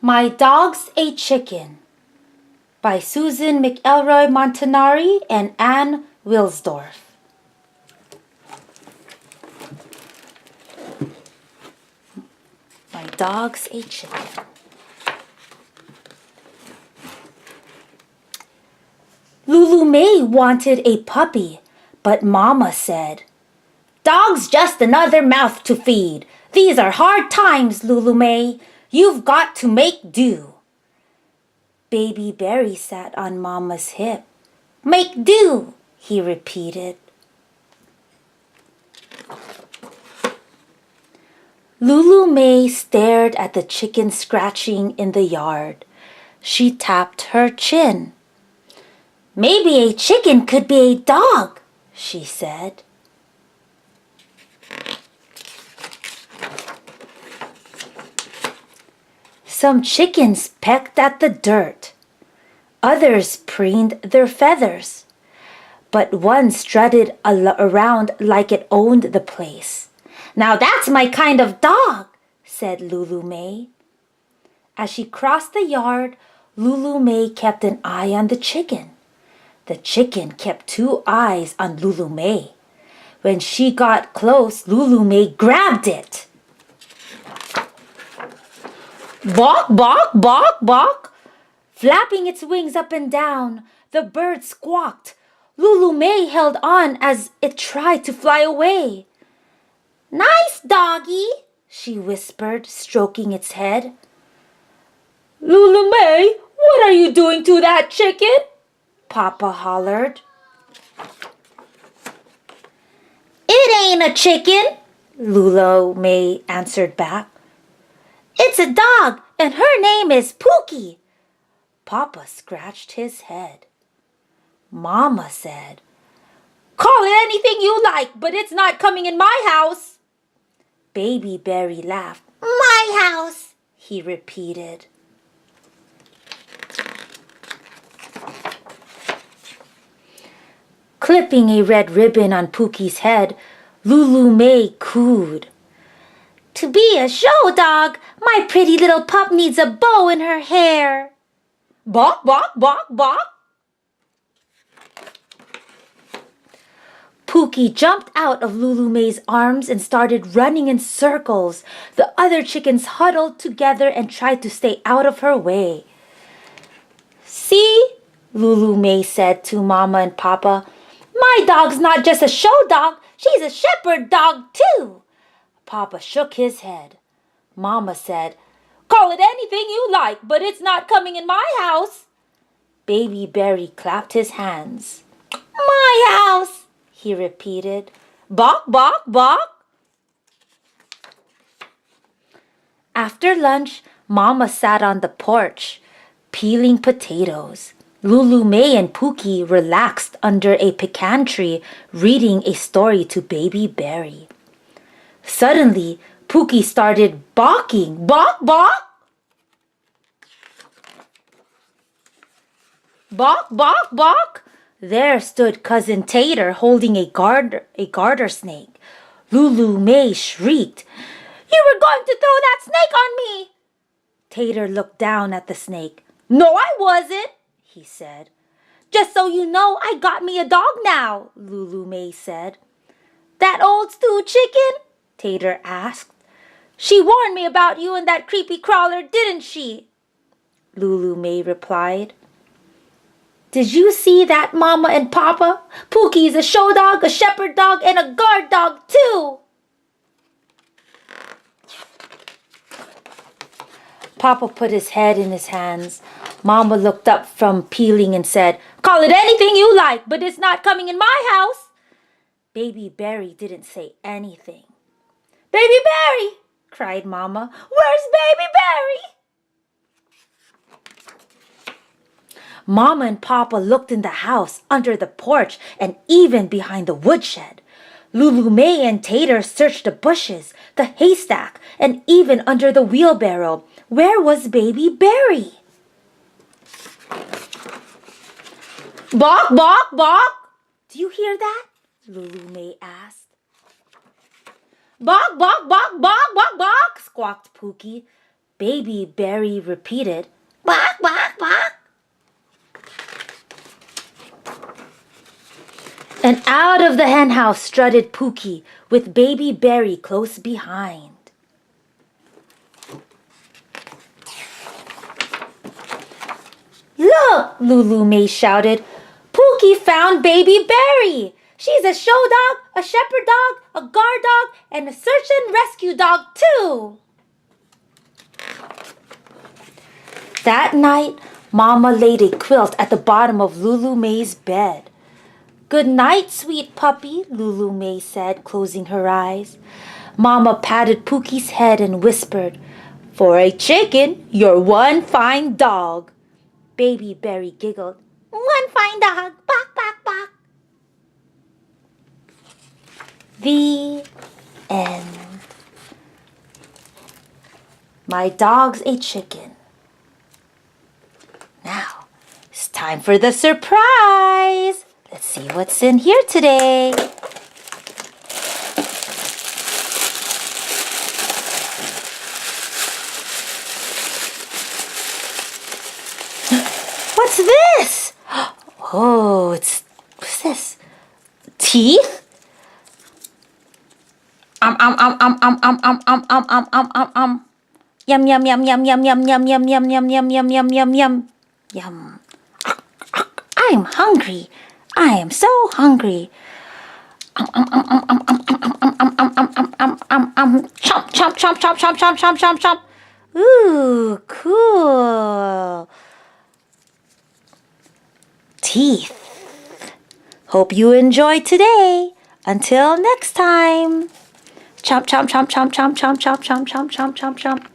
My Dogs Ate Chicken by Susan McElroy Montanari and Anne Wilsdorf. My dogs ate chicken. Lulu May wanted a puppy, but Mama said, "Dog's just another mouth to feed. These are hard times, Lulu May. You've got to make do." Baby Berry sat on Mama's hip. "Make do," he repeated. Lulu May stared at the chicken scratching in the yard. She tapped her chin. "Maybe a chicken could be a dog," she said. Some chickens pecked at the dirt. Others preened their feathers. But one strutted around like it owned the place. "Now that's my kind of dog," said Lulu May. As she crossed the yard, Lulu May kept an eye on the chicken. The chicken kept two eyes on Lulu May. When she got close, Lulu May grabbed it. "Bawk, bawk, bawk, bawk." Flapping its wings up and down, the bird squawked. Lulu May held on as it tried to fly away. "Nice doggy," she whispered, stroking its head. "Lulu May, what are you doing to that chicken?" Papa hollered. "It ain't a chicken," Lulu May answered back. "It's a dog, and her name is Pookie." Papa scratched his head. Mama said, "Call it anything you like, but it's not coming in my house." Baby Berry laughed. "My house," he repeated. Clipping a red ribbon on Pookie's head, Lulu May cooed. "To be a show dog, my pretty little pup needs a bow in her hair." "Bawk, bawk, bawk, bawk." Pookie jumped out of Lulu May's arms and started running in circles. The other chickens huddled together and tried to stay out of her way. "See," Lulu May said to Mama and Papa, "my dog's not just a show dog, she's a shepherd dog too." Papa shook his head. Mama said, "Call it anything you like, but it's not coming in my house." Baby Berry clapped his hands. "My house," he repeated. "Bawk, bawk, bawk." After lunch, Mama sat on the porch, peeling potatoes. Lulu May and Pookie relaxed under a pecan tree, reading a story to Baby Berry. Suddenly, Pookie started barking. "Bawk, bawk." "Bawk, bawk, bawk." There stood Cousin Tater holding a garter snake. Lulu May shrieked, "You were going to throw that snake on me!" Tater looked down at the snake. "No, I wasn't," he said. "Just so you know, I got me a dog now," Lulu May said. "That old stew chicken?" Tater asked. "She warned me about you and that creepy crawler, didn't she?" Lulu May replied. "Did you see that, Mama and Papa? Pookie's a show dog, a shepherd dog, and a guard dog too." Papa put his head in his hands. Mama looked up from peeling and said, "Call it anything you like, but it's not coming in my house." Baby Berry didn't say anything. "Baby Berry!" cried Mama. "Where's Baby Berry?" Mama and Papa looked in the house, under the porch, and even behind the woodshed. Lulu May and Tater searched the bushes, the haystack, and even under the wheelbarrow. Where was Baby Berry? "Bawk, bawk, bawk." "Do you hear that?" Lulu May asked. "Bawk, bawk, bawk, bawk, bawk, bawk," squawked Pookie. Baby Berry repeated, "Bark, bark, bark." And out of the henhouse strutted Pookie with Baby Berry close behind. "Look!" Lulu May shouted. "Pookie found Baby Berry! She's a show dog, a shepherd dog, a guard dog, and a search and rescue dog too!" That night, Mama laid a quilt at the bottom of Lulu May's bed. "Good night, sweet puppy," Lulu May said, closing her eyes. Mama patted Pookie's head and whispered, "For a chicken, you're one fine dog." Baby Berry giggled, "One fine dog, bark, bark, bark." The end. My dog's a chicken. Now, it's time for the surprise. Let's see what's in here today. What's this? Oh, what's this? Teeth? Yum yum yum yum yum yum yum yum yum yum yum yum yum yum yum yum. I'm hungry. I am so hungry. Chomp chomp chomp chomp chomp chomp chomp chomp chomp. Ooh, cool. Teeth. Hope you enjoyed today. Until next time. Chomp chomp chomp chomp chomp chomp chomp chomp chomp chomp chomp chomp.